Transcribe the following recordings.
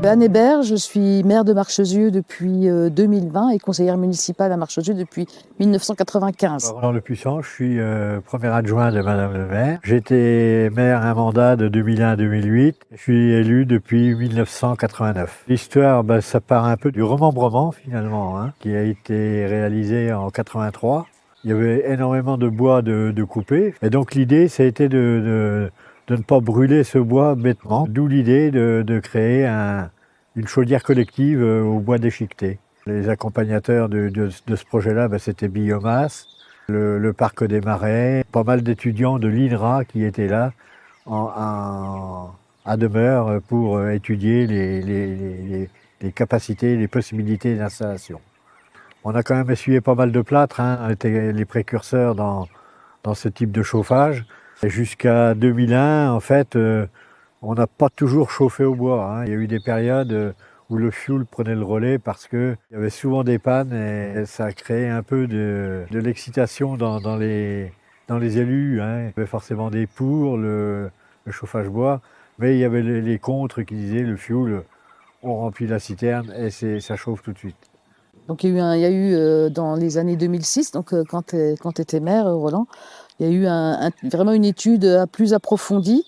Anne Hébert, je suis maire de Marchesieu depuis 2020 et conseillère municipale à Marchesieu depuis 1995. Roland Le Puissant, je suis premier adjoint de Madame le maire. J'ai été maire un mandat de 2001 à 2008. Je suis élu depuis 1989. L'histoire, ça part un peu du remembrement finalement, qui a été réalisé en 83. Il y avait énormément de bois de couper. Et donc l'idée, ça a été de ne pas brûler ce bois bêtement. D'où l'idée de créer une chaudière collective au bois déchiqueté. Les accompagnateurs de ce projet-là, c'était Biomasse, le Parc des Marais, pas mal d'étudiants de l'INRA qui étaient là à demeure pour étudier les capacités, les possibilités d'installation. On a quand même essuyé pas mal de plâtre, on était les précurseurs dans ce type de chauffage. Et jusqu'à 2001, en fait, on n'a pas toujours chauffé au bois. Il y a eu des périodes où le fioul prenait le relais parce qu'il y avait souvent des pannes et ça a créé un peu de l'excitation dans les élus. Il y avait forcément des pour le chauffage bois, mais il y avait les contre qui disaient le fioul, on remplit la citerne et ça chauffe tout de suite. Donc il y a eu dans les années 2006, donc quand tu étais maire, Roland, il y a eu vraiment une étude plus approfondie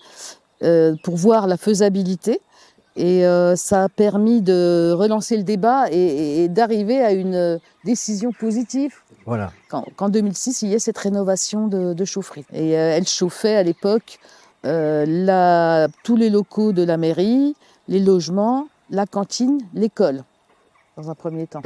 pour voir la faisabilité. Et ça a permis de relancer le débat et d'arriver à une décision positive. Voilà. Qu'en 2006, il y ait cette rénovation de chaufferie. Et elle chauffait à l'époque tous les locaux de la mairie, les logements, la cantine, l'école, dans un premier temps.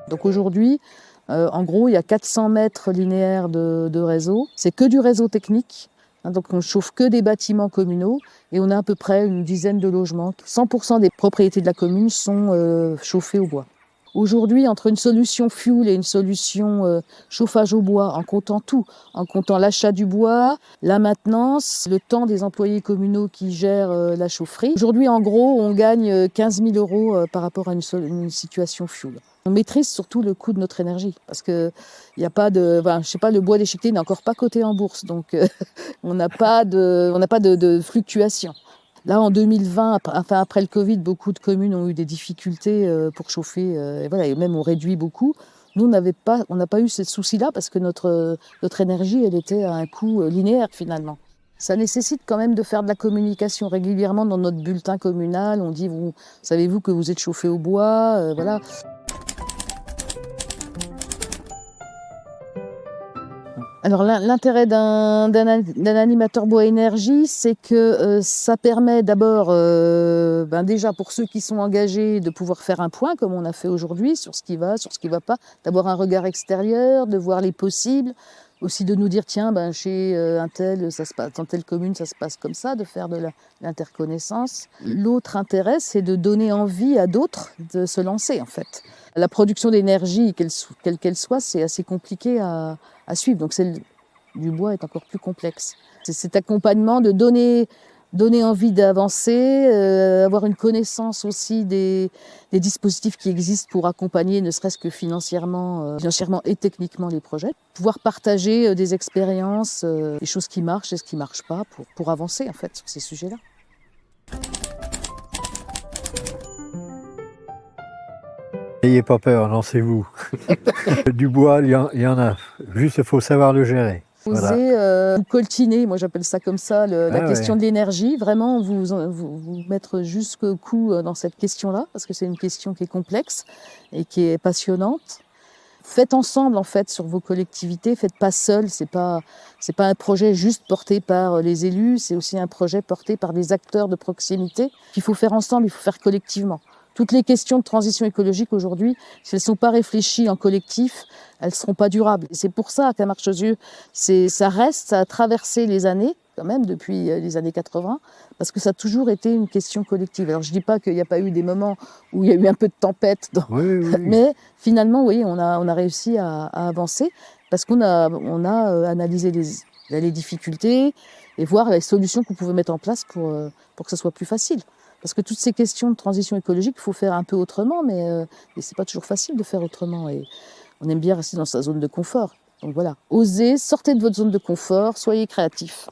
Donc aujourd'hui, en gros, il y a 400 mètres linéaires de réseau. C'est que du réseau technique. Donc on ne chauffe que des bâtiments communaux et on a à peu près une dizaine de logements. 100% des propriétés de la commune sont chauffées au bois. Aujourd'hui, entre une solution fuel et une solution chauffage au bois, en comptant tout, en comptant l'achat du bois, la maintenance, le temps des employés communaux qui gèrent la chaufferie, aujourd'hui, en gros, on gagne 15 000 € par rapport à une situation fuel. On maîtrise surtout le coût de notre énergie parce que il y a pas de, le bois déchiqueté n'est encore pas coté en bourse, donc on n'a pas de fluctuation. Là, en 2020, après le Covid, beaucoup de communes ont eu des difficultés pour chauffer, et même on réduit beaucoup. Nous, on n'a pas eu ce souci-là parce que notre énergie, elle était à un coût linéaire finalement. Ça nécessite quand même de faire de la communication régulièrement dans notre bulletin communal. On dit, savez-vous que vous êtes chauffé au bois, voilà. Alors l'intérêt d'un animateur bois énergie, c'est que ça permet d'abord, déjà pour ceux qui sont engagés, de pouvoir faire un point comme on a fait aujourd'hui sur ce qui va, sur ce qui ne va pas, d'avoir un regard extérieur, de voir les possibles, aussi de nous dire tiens, chez un tel, ça se passe, dans telle commune, ça se passe comme ça, de faire de l'interconnaissance. L'autre intérêt, c'est de donner envie à d'autres de se lancer en fait. La production d'énergie, quelle qu'elle soit, c'est assez compliqué à suivre. Donc celle du bois est encore plus complexe. C'est cet accompagnement de donner envie d'avancer, avoir une connaissance aussi des dispositifs qui existent pour accompagner, ne serait-ce que financièrement et techniquement les projets. Pouvoir partager des expériences, des choses qui marchent et ce qui ne marche pas pour avancer en fait sur ces sujets-là. N'ayez pas peur, lancez-vous. Du bois, il y en a. Juste, il faut savoir le gérer. Oser vous coltiner, moi j'appelle ça comme ça, la question de l'énergie. Vraiment, vous mettre jusqu'au cou dans cette question-là, parce que c'est une question qui est complexe et qui est passionnante. Faites ensemble en fait sur vos collectivités, faites pas seul. C'est pas un projet juste porté par les élus, c'est aussi un projet porté par des acteurs de proximité qu'il faut faire ensemble, il faut faire collectivement. Toutes les questions de transition écologique aujourd'hui, si elles ne sont pas réfléchies en collectif, elles ne seront pas durables. Et c'est pour ça qu'à Marchesieu, ça a traversé les années, quand même, depuis les années 80, parce que ça a toujours été une question collective. Alors je ne dis pas qu'il n'y a pas eu des moments où il y a eu un peu de tempête, oui. Mais finalement, oui, on a réussi à avancer, parce qu'on a analysé les difficultés et voir les solutions qu'on pouvait mettre en place pour que ce soit plus facile. Parce que toutes ces questions de transition écologique, il faut faire un peu autrement, mais c'est pas toujours facile de faire autrement. Et on aime bien rester dans sa zone de confort. Donc voilà, osez, sortez de votre zone de confort, soyez créatifs.